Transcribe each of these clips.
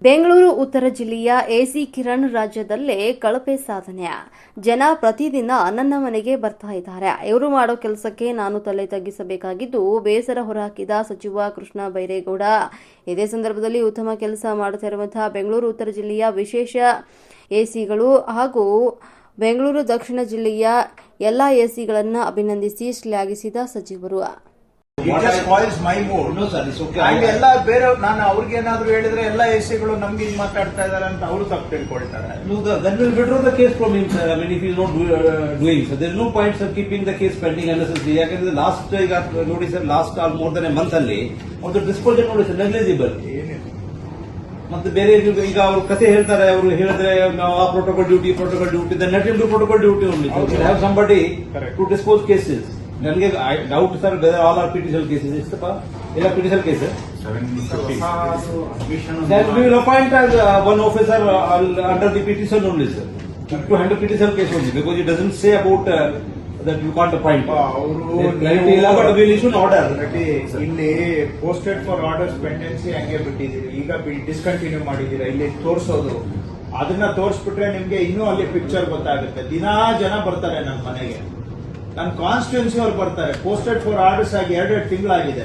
ಬೆಂಗಳೂರು ಉತ್ತರ ಜಿಲ್ಲೆಯ ಎಸಿ ಕಿರಣ್ ರಾಜ್ಯದಲ್ಲೇ ಕಳಪೆ ಸಾಧನೆ. ಜನ ಪ್ರತಿದಿನ ನನ್ನ ಮನೆಗೆ ಬರ್ತಾ ಇದ್ದಾರೆ. ಇವರು ಮಾಡೋ ಕೆಲಸಕ್ಕೆ ನಾನು ತಲೆ ತಗ್ಗಿಸಬೇಕಾಗಿದ್ದು ಬೇಸರ ಹೊರಹಾಕಿದ ಸಚಿವ ಕೃಷ್ಣ ಬೈರೇಗೌಡ. ಇದೇ ಸಂದರ್ಭದಲ್ಲಿ ಉತ್ತಮ ಕೆಲಸ ಮಾಡುತ್ತಿರುವಂತಹ ಬೆಂಗಳೂರು ಉತ್ತರ ಜಿಲ್ಲೆಯ ವಿಶೇಷ ಎಸಿಗಳು ಹಾಗೂ ಬೆಂಗಳೂರು ದಕ್ಷಿಣ ಜಿಲ್ಲೆಯ ಎಲ್ಲಾ ಎಸಿಗಳನ್ನು ಅಭಿನಂದಿಸಿ ಶ್ಲಾಘಿಸಿದ ಸಚಿವರು. It just spoils my mood. No sir, it's okay. And ಎಲ್ಲ ಬೇರೆ ನಾನು ಅವ್ರಿಗೆ ಏನಾದ್ರು ಹೇಳಿದ್ರೆ ಎಲ್ಲ ಎಸಿಗಳು ನಮ್ಗೆ ಹಿಂಗ್ ಮಾತಾಡ್ತಾ ಇದಾರೆ ಅಂತ ಅವರು ತಪ್ಪು ತಿಳ್ಕೊಳ್ತಾರೆ. No, then we'll withdraw the case from him, sir. I mean, if he's not doing so, there's no point of keeping the case pending unnecessarily. ಯಾಕಂದ್ರೆ ಲಾಸ್ಟ್ ಈಗ ನೋಡಿ sir, last more than a month ಅಲ್ಲಿ ಒಂದು disposal ನೋಡಿ sir, negligible. ಮತ್ತೆ ಬೇರೆ ಈಗ ಅವ್ರ ಕಥೆ ಹೇಳ್ತಾರೆ, ಅವರು ಹೇಳಿದ್ರೆ ನಾವು ಆ protocol duty then let him do protocol duty only. So have somebody to dispose cases. ನನಗೆ doubt sir, whether all are petition cases ಇಷ್ಟಪ್ಪ ಇಲ್ಲ petition case then we will appoint as one officer under the petition only sir to handle petition case only because it doesn't say about that you can't appoint but we will issue an order. ಇಲ್ಲಿ posted for orders pendency ಹಂಗೆ ಬಿಟ್ಟಿದ್ದೀರಿ, ಈಗ discontinue ಮಾಡಿದ್ದೀರಾ. ಇಲ್ಲಿ ತೋರಿಸೋದು ಅದನ್ನ ತೋರಿಸ್ಬಿಟ್ರೆ ನಿಮ್ಗೆ ಇನ್ನೂ ಅಲ್ಲಿ ಪಿಕ್ಚರ್ ಗೊತ್ತಾಗುತ್ತೆ. ದಿನಾ ಜನ ಬರ್ತಾರೆ ನನ್ನ ಮನೆಗೆ, ನನ್ನ ಕಾನ್ಸ್ಟಿಟ್ಯೂನ್ಸಿ ಅವ್ರು ಬರ್ತಾರೆ. ಪೋಸ್ಟೆಡ್ ಫಾರ್ ಆರ್ಡರ್ಸ್ ಆಗಿ 2 ತಿಂಗಳಾಗಿದೆ.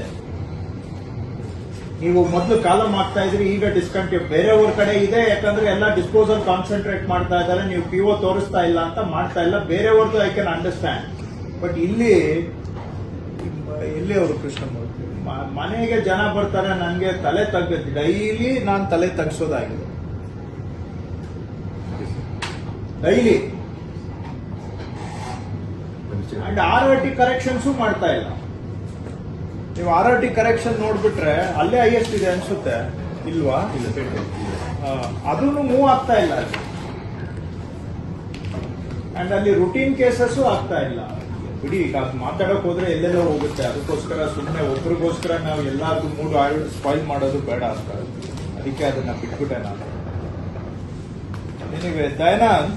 ನೀವು ಮೊದಲು ಕಾಲಮ್ ಆಗ್ತಾ ಇದ್ರಿ, ಈಗ ಡಿಸ್ಕಂಟಿನ್ಯೂ. ಬೇರೆಯವ್ರ ಕಡೆ ಇದೆ, ಯಾಕಂದ್ರೆ ಎಲ್ಲ ಡಿಸ್ಪೋಸಲ್ ಕಾನ್ಸಂಟ್ರೇಟ್ ಮಾಡ್ತಾ ಇದ್ದಾರೆ. ನೀವು ಪಿಒ ತೋರಿಸ್ತಾ ಇಲ್ಲ ಅಂತ ಮಾಡ್ತಾ ಇಲ್ಲ. ಬೇರೆಯವ್ರದ್ದು ಐ ಕ್ಯಾನ್ ಅಂಡರ್ಸ್ಟ್ಯಾಂಡ್. ಬಟ್ ಇಲ್ಲಿ ಅವರು ಕೃಷ್ಣಮೂರ್ತಿ ಮನೆಗೆ ಜನ ಬರ್ತಾರೆ, ನನಗೆ ತಲೆ ತಗ್ಗುತ್ತೆ. ಡೈಲಿ ನಾನು ತಲೆ ತಗ್ಸೋದಾಗಿದೆ, ಡೈಲಿ. ಅಂಡ್ RRT ಕರೆಕ್ಷನ್ಸ್ ಮಾಡ್ತಾ ಇಲ್ಲ. ನೀವು RRT ಕರೆಕ್ಷನ್ ನೋಡ್ಬಿಟ್ರೆ ಅಲ್ಲೇ ಹೈಯೆಸ್ಟ್ ಇದೆ ಅನ್ಸುತ್ತೆ, ಇಲ್ವಾ? ಅದನ್ನು ಮೂವ್ ಆಗ್ತಾ ಇಲ್ಲ. ಅಂಡ್ ಅಲ್ಲಿ ರುಟೀನ್ ಕೇಸಸ್ ಆಗ್ತಾ ಇಲ್ಲ. ಬಿಡಿ, ಈಗ ಮಾತಾಡಕ್ ಹೋದ್ರೆ ಎಲ್ಲೆಲ್ಲೋ ಹೋಗುತ್ತೆ. ಅದಕ್ಕೋಸ್ಕರ ಸುಮ್ಮನೆ ಒಬ್ರಿಗೋಸ್ಕರ ನಾವು ಎಲ್ಲಾರ್ಗು ಮೂಡ್ ಸ್ಪಾಯ್ಲ್ ಮಾಡೋದು ಬೇಡ ಅಂತ ಅದಕ್ಕೆ ಅದನ್ನ ಬಿಟ್ಬಿಟ್ಟೆ ನಾನು. ನಿನಗೆ ದಯಾನಂದ್